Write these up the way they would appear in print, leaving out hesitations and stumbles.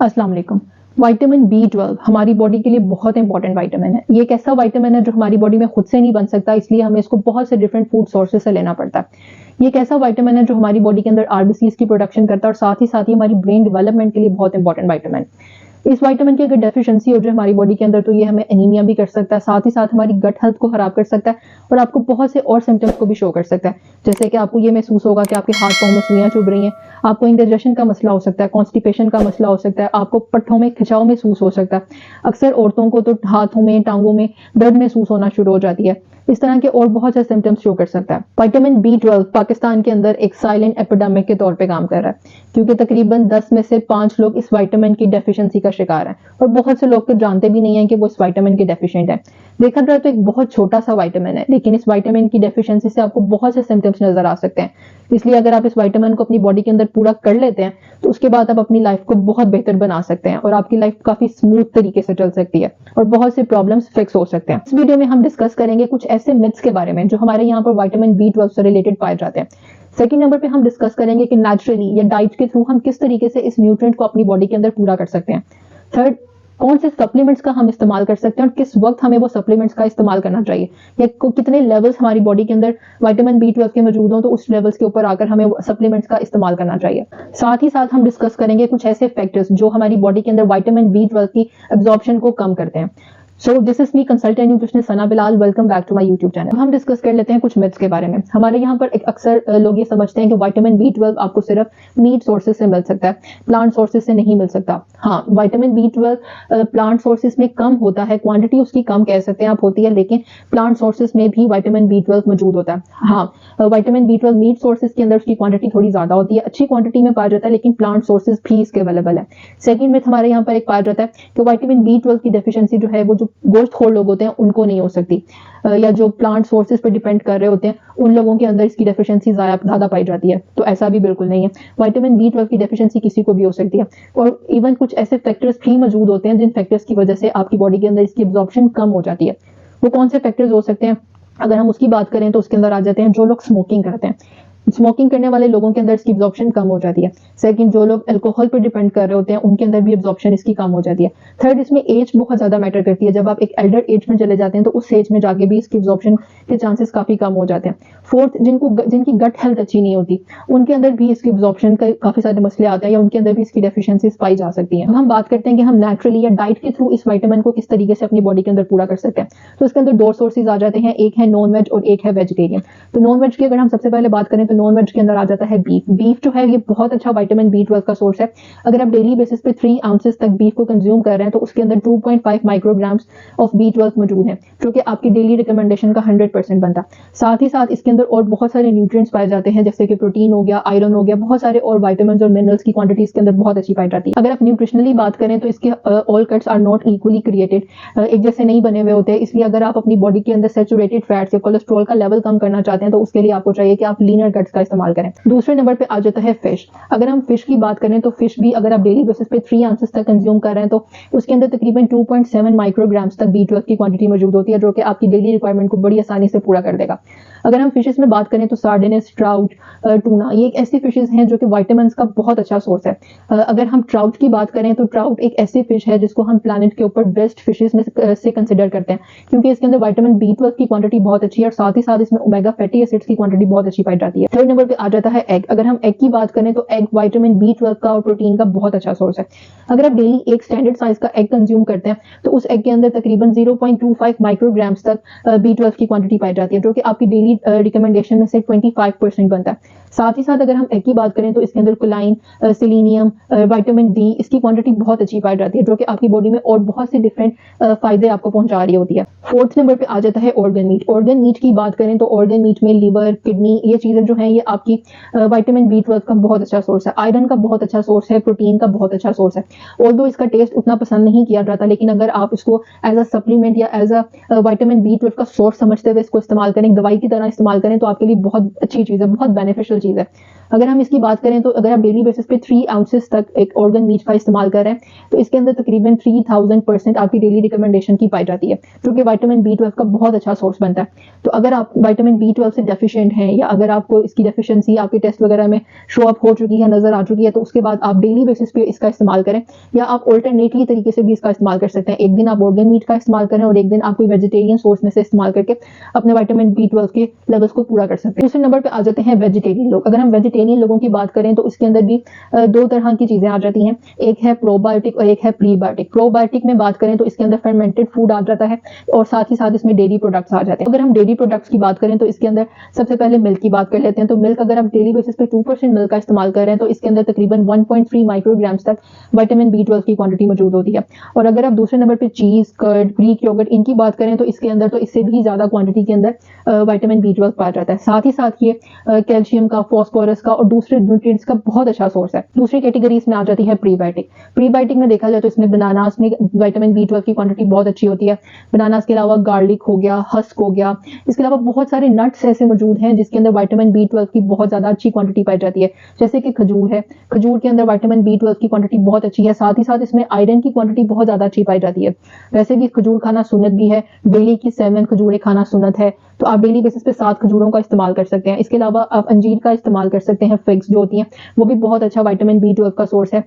अस्सलाम वालेकुम। Vitamin B12 हमारी बॉडी के लिए बहुत इंपॉर्टेंट विटामिन है। ये एक ऐसा विटामिन है जो हमारी बॉडी में खुद से नहीं बन सकता, इसलिए हमें इसको बहुत से डिफरेंट फूड सोर्सेज से लेना पड़ता है। ये एक ऐसा विटामिन है जो हमारी बॉडी के अंदर आरबीसीज की प्रोडक्शन करता है और साथ ही हमारी ब्रेन डेवलपमेंट के लिए बहुत इंपॉर्टेंट विटामिन। इस विटामिन की अगर डेफिशिएंसी हो जाए हमारी बॉडी के अंदर तो ये हमें एनीमिया भी कर सकता है, साथ हमारी गट हेल्थ को खराब कर सकता है और आपको बहुत से और सिम्टम्स को भी शो कर सकता है। जैसे कि आपको ये महसूस होगा कि आपके हाथ पांव में सुइयां चुभ रही हैं, आपको इंडाइजेशन का मसला हो सकता है, कॉन्स्टिपेशन का मसला हो सकता है, आपको पट्टों में खिंचाव महसूस हो सकता है। अक्सर औरतों को तो हाथों में टांगों में दर्द महसूस होना शुरू हो जाती है। इस तरह के और बहुत से सिम्टम्स शो कर सकता है। विटामिन B12 पाकिस्तान के अंदर एक साइलेंट एपिडेमिक के तौर पे काम कर रहा है, क्योंकि तकरीबन 10 में से 5 लोग इस विटामिन की डेफिशिएंसी का शिकार हैं और बहुत से लोग तो जानते भी नहीं है कि वो इस विटामिन के डेफिशिएंट है। देखा जाए तो एक बहुत छोटा सा विटामिन है, लेकिन इस विटामिन की डेफिशिएंसी से आपको बहुत से सिम्टम्स नजर आ सकते हैं। इसलिए अगर आप इस विटामिन को अपनी बॉडी के अंदर पूरा कर लेते हैं तो उसके बाद आप अपनी लाइफ को बहुत बेहतर बना सकते हैं और आपकी लाइफ काफी स्मूथ तरीके से चल सकती है और बहुत से प्रॉब्लम्स फिक्स हो सकते हैं। इस वीडियो में हम डिस्कस करेंगे कुछ ऐसे मिथ्स के बारे में जो हमारे यहाँ पर विटामिन B12 से रिलेटेड पाए जाते हैं। सेकंड नंबर पे हम डिस्कस करेंगे कि नेचुरली या डाइट के थ्रू हम किस तरीके से इस न्यूट्रिएंट को अपनी बॉडी के अंदर पूरा कर सकते हैं। थर्ड, कौन से सप्लीमेंट्स का हम इस्तेमाल कर सकते हैं और किस वक्त हमें वो सप्लीमेंट्स का इस्तेमाल करना चाहिए, या कितने लेवल्स हमारी बॉडी के अंदर विटामिन B12 के मौजूद हो तो उस लेवल्स के ऊपर आकर हमें सप्लीमेंट्स का इस्तेमाल करना चाहिए। साथ हम डिस्कस करेंगे कुछ ऐसे फैक्टर्स जो हमारी बॉडी के अंदर विटामिन B12 की एब्जॉर्प्शन को कम करते हैं। So this is me consultant nutritionist Sana Bilal. Welcome back to my YouTube channel. हम डिस्कस कर लेते हैं कुछ मिथ्स के बारे में। हमारे यहाँ पर एक अक्सर लोग ये समझते हैं कि विटामिन B12 आपको सिर्फ मीट सोर्सेज से मिल सकता है, प्लांट सोर्सेज से नहीं मिल सकता। हाँ, विटामिन B12 प्लांट सोर्सेज में कम होता है, क्वांटिटी उसकी कम कह सकते हैं आप होती है, लेकिन प्लांट सोर्सेज में भी विटामिन B12 मौजूद होता है। हाँ, विटामिन B12 मीट सोर्सेज के अंदर उसकी क्वांटिटी थोड़ी ज्यादा होती है, अच्छी क्वांटिटी में पाया जाता है, लेकिन प्लांट सोर्सेज भी इसके अवेलेबल है। सेकंड मिथ हमारे यहाँ पर एक पाया जाता है कि विटामिन B12 की डेफिशिएंसी जो है वो जो गोश्तखोर लोग होते हैं उनको नहीं हो सकती, या जो प्लांट सोर्सेज पर डिपेंड कर रहे होते हैं उन लोगों के अंदर इसकी डेफिशिएंसी ज्यादा पाई जाती है। तो ऐसा भी बिल्कुल नहीं है, विटामिन B12 की डेफिशिएंसी किसी को भी हो सकती है और इवन कुछ ऐसे फैक्टर्स भी मौजूद होते हैं जिन फैक्टर्स की वजह से आपकी बॉडी के अंदर इसकी एब्जॉर्प्शन कम हो जाती है। वो कौन से फैक्टर्स हो सकते हैं? अगर हम उसकी बात करें तो उसके अंदर आ जाते हैं जो लोग स्मोकिंग करते हैं। स्मोकिंग करने वाले लोगों के अंदर इसकी एब्जॉर्प्शन कम हो जाती है। सेकंड, जो लोग अल्कोहल पर डिपेंड कर रहे होते हैं उनके अंदर भी एब्जॉर्प्शन इसकी कम हो जाती है। थर्ड, इसमें एज बहुत ज्यादा मैटर करती है। जब आप एक एल्डर एज में चले जाते हैं तो उस एज में जाके भी इसकी एब्जॉर्प्शन के चांसेस काफी कम हो जाते हैं। फोर्थ, जिनकी गट हेल्थ अच्छी नहीं होती उनके अंदर भी इसकी एब्जॉर्प्शन का काफी सारे मसले आते हैं या उनके अंदर भी इसकी डेफिशिएंसीज पाई जा सकती है। हम बात करते हैं कि हम नेचुरली या डाइट के थ्रू इस विटामिन को किस तरीके से अपनी बॉडी के अंदर पूरा कर सकते हैं। तो इसके अंदर दो सोर्सेज आ जाते हैं, एक है नॉन वेज और एक है वेजिटेरियन। तो नॉन वेज की अगर हम सबसे पहले बात करें तो नॉन वेज के अंदर आ जाता है बीफ। बीफ जो है ये बहुत अच्छा विटामिन B12 का सोर्स है। अगर आप डेली बेसिस पे 3 आउंसेस तक बीफ को कंज्यूम कर रहे हैं तो उसके अंदर 2.5 माइक्रोग्राम्स ऑफ B12 मौजूद है, जो कि आपकी डेली रिकमेंडेशन का 100% बनता है। साथ ही साथ इसके अंदर और बहुत सारे न्यूट्रिएंट्स पाए जाते हैं, जैसे कि प्रोटीन हो गया, आयरन हो गया, बहुत सारे और विटामिन्स और मिनरल्स की क्वांटिटी इसके अंदर बहुत अच्छी पाई जाती है। अगर आप न्यूट्रिशनली बात करें तो इसके all cuts are not equally created, एक जैसे नहीं बने हुए होते हैं। इसलिए अगर आप अपनी बॉडी के अंदर सैचुरेटेड फैट्स या कोलेस्ट्रॉल का लेवल कम करना चाहते हैं तो उसके लिए आपको चाहिए कि आप लीनर कट्स का इस्तेमाल करें। दूसरे नंबर पे आ जाता है फिश। अगर हम फिश की बात करें तो फिश भी अगर आप डेली बेसिस पे 3 आउंसेस तक कंज्यूम कर रहे हैं तो उसके अंदर तकरीबन 2.7 माइक्रोग्राम्स तक B12 की क्वांटिटी मौजूद होती है, जो कि आपकी डेली रिक्वायरमेंट को बड़ी आसानी से पूरा कर देगा। अगर हम फिशेस में बात करें तो सार्डिनस, ट्राउट, टूना, ये एक ऐसी फिशेस हैं जो कि विटामिन्स का बहुत अच्छा सोर्स है। अगर हम ट्राउट की बात करें तो ट्राउट एक ऐसी फिश है जिसको हम प्लैनेट के ऊपर बेस्ट फिशेस में से कंसिडर करते हैं, क्योंकि इसके अंदर विटामिन B12 की क्वांटिटी बहुत अच्छी है और साथ ही साथ इसमें ओमेगा फैटी एसिड्स की क्वांटिटी बहुत अच्छी पाई जाती है। थर्ड नंबर पे आ जाता है एग। अगर हम एग की बात करें तो एग विटामिन B12 का और प्रोटीन का बहुत अच्छा सोर्स है। अगर आप डेली एक स्टैंडर्ड साइज का एग कंज्यूम करते हैं तो उस एग के अंदर तकरीबन 0.25 माइक्रोग्राम्स तक B12 की क्वांटिटी पाई जाती है, जो कि आपकी डेली रिकमेंडेशन में से 25% बनता है। साथ ही साथ अगर हम एग की बात करें तो इसके अंदर कोलाइन, सेलेनियम, विटामिन D इसकी क्वांटिटी बहुत अच्छी पाई जाती है, जो कि आपकी बॉडी में और बहुत से डिफरेंट फायदे आपको पहुंचा रही होती है। फोर्थ नंबर पे आ जाता है ऑर्गन मीट। ऑर्गन मीट की बात करें तो ऑर्गन मीट में लिवर, किडनी, ये चीजें जो हैं ये आपकी विटामिन B12 का बहुत अच्छा सोर्स है, आयरन का बहुत अच्छा सोर्स है, प्रोटीन का बहुत अच्छा सोर्स है। ऑल्दो इसका टेस्ट उतना पसंद नहीं किया जाता, लेकिन अगर आप इसको एज अ सप्लीमेंट या एज अ विटामिन B12 का सोर्स समझते हुए इसको इस्तेमाल करें, दवाई की तरह तरह इस्तेमाल करें तो आपके लिए बहुत अच्छी चीज़ है, बहुत बेनिफिशियल चीज़ है। अगर हम इसकी बात करें तो अगर आप डेली बेसिस पे 3 आउंसेस तक एक ऑर्गन मीट का इस्तेमाल कर रहे हैं तो इसके अंदर तकरीबन 3000% आपकी डेली रिकमेंडेशन की पाई जाती है, जो कि विटामिन B12 का बहुत अच्छा सोर्स बनता है। तो अगर आप विटामिन B12 से डेफिशिएंट हैं या अगर आपको इसकी डेफिशिएंसी आपके टेस्ट वगैरह में शो अप हो चुकी है, नजर आ चुकी है, तो उसके बाद आप डेली बेसिस पे इसका इस्तेमाल करें, या आप ऑल्टरनेटली तरीके से भी इसका इस्तेमाल कर सकते हैं। एक दिन आप ऑर्गन मीट का इस्तेमाल करें और एक दिन आप कोई वेजिटेरियन सोर्स में से इस्तेमाल करके अपने विटामिन B12 के लेवल्स को पूरा कर सकते हैं। दूसरे नंबर पे आ जाते हैं वेजिटेरियन लोग। अगर हम वेजिटेरियन लोगों की बात करें तो इसके अंदर भी दो तरह की चीजें आ जाती हैं, एक है प्रोबायोटिक और एक है प्रीबायोटिक। प्रोबायोटिक में बात करें तो इसके अंदर फर्मेंटेड फूड आ जाता है और साथ ही साथ इसमें डेयरी प्रोडक्ट्स आ जाते हैं। अगर हम डेयरी प्रोडक्ट्स की बात करें तो इसके अंदर सबसे पहले मिल्क की बात कर लेते हैं। तो मिल्क अगर आप डेली बेसिस पे 2% मिल्क का इस्तेमाल कर रहे हैं तो इसके अंदर तकरीबन 1.3 माइक्रोग्राम्स तक विटामिन B12 की क्वांटिटी मौजूद होती है। और अगर आप दूसरे नंबर पे चीज, कर्ड, ग्रीक योगर्ट इनकी बात करें तो इसके अंदर तो इससे भी ज्यादा क्वांटिटी के अंदर विटामिन B12 पाया जाता है। साथ ही साथ ये कैल्शियम का, फॉस्फोरस का और दूसरे न्यूट्रिएंट्स का बहुत अच्छा सोर्स है। दूसरी कैटेगरी इसमें आ जाती है प्रीबायोटिक। प्रीबायोटिक में देखा जाए तो इसमें बनानास में विटामिन B12 की क्वांटिटी बहुत अच्छी होती है। बनानास के अलावा गार्लिक हो गया, हस्क हो गया, इसके अलावा बहुत सारे नट्स ऐसे मौजूद हैं जिसके अंदर विटामिन B12 की बहुत ज्यादा अच्छी क्वांटिटी पाई जाती है। जैसे कि खजूर है, खजूर के अंदर विटामिन B12 की क्वांटिटी बहुत अच्छी है। साथ ही साथ इसमें आयरन की क्वांटिटी बहुत ज्यादा अच्छी पाई जाती है। वैसे भी खजूर खाना सुन्नत भी है, डेली की 7 खजूरें खाना सुन्नत है, तो आप डेली बेसिस पे 7 खजूरों का इस्तेमाल कर सकते हैं। इसके अलावा आप अंजीर का इस्तेमाल कर सकते हैं, फिग्स जो होती हैं वो भी बहुत अच्छा विटामिन B12 का सोर्स है।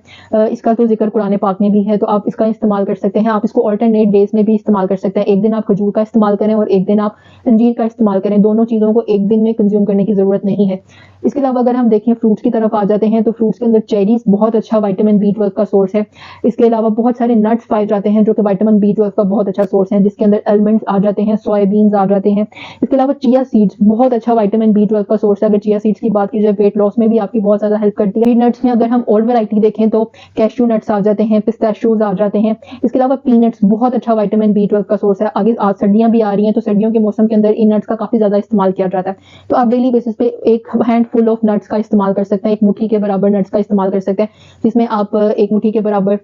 इसका तो जिक्र कुरान पाक में भी है, तो आप इसका इस्तेमाल कर सकते हैं। आप इसको ऑल्टरनेट डेज में भी इस्तेमाल कर सकते हैं। एक दिन आप खजूर का इस्तेमाल करें और एक दिन आप अंजीर का इस्तेमाल करें, दोनों चीजों को एक दिन में कंज्यूम करने की जरूरत नहीं है। इसके अलावा अगर हम देखें फ्रूट्स की तरफ आ जाते हैं तो फ्रूट्स के अंदर चेरीज बहुत अच्छा विटामिन B12 का सोर्स है। इसके अलावा बहुत सारे नट्स पाए जाते हैं जो कि विटामिन B12 का बहुत अच्छा सोर्स है, जिसके अंदर आलमंड्स आ जाते हैं, सोयाबीन्स आ जाते हैं। इसके अलावा चिया सीड्स बहुत अच्छा विटामिन B12 का सोर्स है। अगर चिया सीड्स की बात की जाए वेट लॉस में भी आपकी बहुत ज्यादा हेल्प करती है। नट्स में अगर हम और वैरायटी देखें तो कैश्यू नट्स आ जाते हैं, पिस्ताशियोज आ जाते हैं। इसके अलावा पीनट्स बहुत अच्छा विटामिन B12 का सोर्स है। आगे आज सर्दियां भी आ रही हैं तो सर्दियों के मौसम के अंदर इन नट्स का काफी ज्यादा इस्तेमाल किया जाता है। तो आप डेली बेसिस पे एक हैंड फुल ऑफ नट्स का इस्तेमाल कर सकते हैं, एक मुट्ठी के बराबर नट्स का इस्तेमाल कर सकते हैं, जिसमें आप एक मुट्ठी के बराबर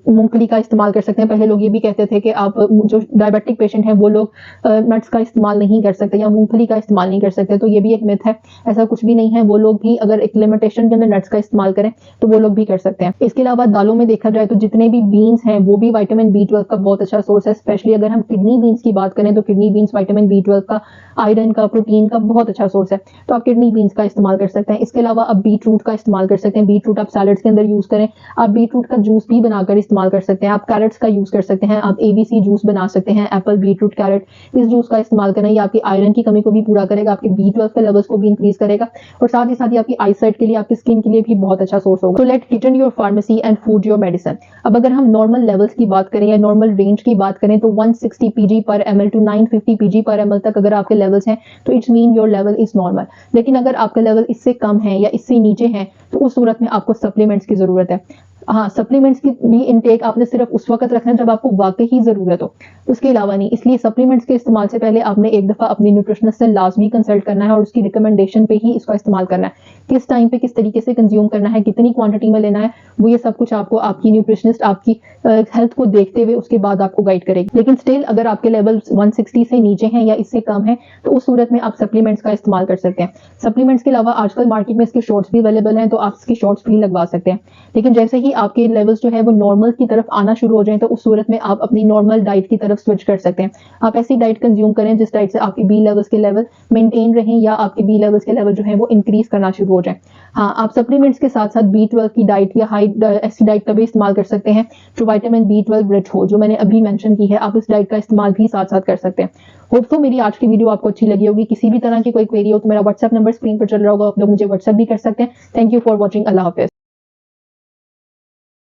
मूंगफली का इस्तेमाल कर सकते हैं। पहले लोग ये भी कहते थे कि आप जो डायबिटिक पेशेंट हैं वो लोग नट्स का इस्तेमाल नहीं कर सकते या मूंगफली का इस्तेमाल नहीं कर सकते, तो ये भी एक मिथ है, ऐसा कुछ भी नहीं है। वो लोग भी अगर एक लिमिटेशन के अंदर नट्स का इस्तेमाल करें तो वो लोग भी कर सकते हैं। इसके अलावा दालों में देखा जाए तो जितने भी बीन्स हैं वो भी विटामिन B12 का बहुत अच्छा सोर्स है। स्पेशली अगर हम किडनी बीन्स की बात करें तो किडनी बीन्स विटामिन B12 का, आयरन का, प्रोटीन का बहुत अच्छा सोर्स है, तो आप किडनी बीन्स का इस्तेमाल कर सकते हैं। इसके अलावा आप बीट रूट का इस्तेमाल कर सकते हैं। बीट रूट आप सैलड्स के अंदर यूज करें, आप बीट रूट का जूस भी बनाकर इस्तेमाल कर सकते हैं। आप कैरेट्स का यूज कर सकते हैं, आप ABC जूस बना सकते हैं, एप्पल, बीट रूट, कैरेट, इस जूस का इस्तेमाल करें। ये आपकी आयरन की कमी को भी पूरा करेगा, आपके B12 के लेवल्स को भी इंक्रीज करेगा और साथ ही साथ ये आपकी आईसाइट के लिए, आपकी स्किन के लिए भी बहुत अच्छा सोर्स होगा। तो let kitchen your pharmacy and food your medicine. अब अगर हम नॉर्मल लेवल्स की बात करें या नॉर्मल रेंज की बात करें तो 160 pg/ml टू 950 pg/ml तक अगर आपके लेवल्स हैं तो it's mean your level is normal. लेकिन अगर आपका लेवल इससे कम है या इससे नीचे है तो उस सूरत में आपको सप्लीमेंट्स की जरूरत है। हाँ, सप्लीमेंट्स की भी इनटेक आपने सिर्फ उस वक्त रखना है जब आपको वाकई ही जरूरत हो, उसके अलावा नहीं। इसलिए सप्लीमेंट्स के इस्तेमाल से पहले आपने एक दफा अपनी न्यूट्रिशनिस्ट से लाजमी कंसल्ट करना है और उसकी रिकमेंडेशन पे ही इसका इस्तेमाल करना है। किस टाइम पे किस तरीके से कंज्यूम करना है, कितनी क्वांटिटी में लेना है, वो ये सब कुछ आपको आपकी न्यूट्रिशनिस्ट आपकी हेल्थ को देखते हुए उसके बाद आपको गाइड करेगी। लेकिन स्टिल अगर आपके लेवल 160 से नीचे हैं या इससे कम है तो उस सूरत में आप सप्लीमेंट्स का इस्तेमाल कर सकते हैं। सप्लीमेंट्स के अलावा आजकल मार्केट में इसके शॉर्ट्स भी अवेलेबल हैं, तो आप इसके शॉर्ट्स भी लगवा सकते हैं। लेकिन जैसे ही आपके लेवल्स जो है वो नॉर्मल की तरफ आना शुरू हो जाए तो उस सूरत में आप अपनी नॉर्मल डाइट की तरफ स्विच कर सकते हैं। आप ऐसी डाइट कंज्यूम करें जिस डाइट से आपके B लेवल्स के लेवल मेंटेन रहें या आपके B लेवल्स के लेवल जो है वो इंक्रीज करना शुरू हो जाए। हाँ, आप सप्लीमेंट्स के साथ साथ B12 की डाइट या हाई ऐसी डाइट का भी इस्तेमाल कर सकते हैं जो विटामिन B12 रिच हो, जो मैंने अभी मेंशन की है। आप इस डाइट का इस्तेमाल भी साथ साथ कर सकते हैं। होप तो मेरी आज की वीडियो आपको अच्छी लगी होगी। किसी भी तरह की कोई क्वेरी हो तो मेरा व्हाट्सएप नंबर स्क्रीन पर चल रहा होगा, आप लोग मुझे व्हाट्सएप भी कर सकते हैं। Thank you for watching. Allah Hafiz.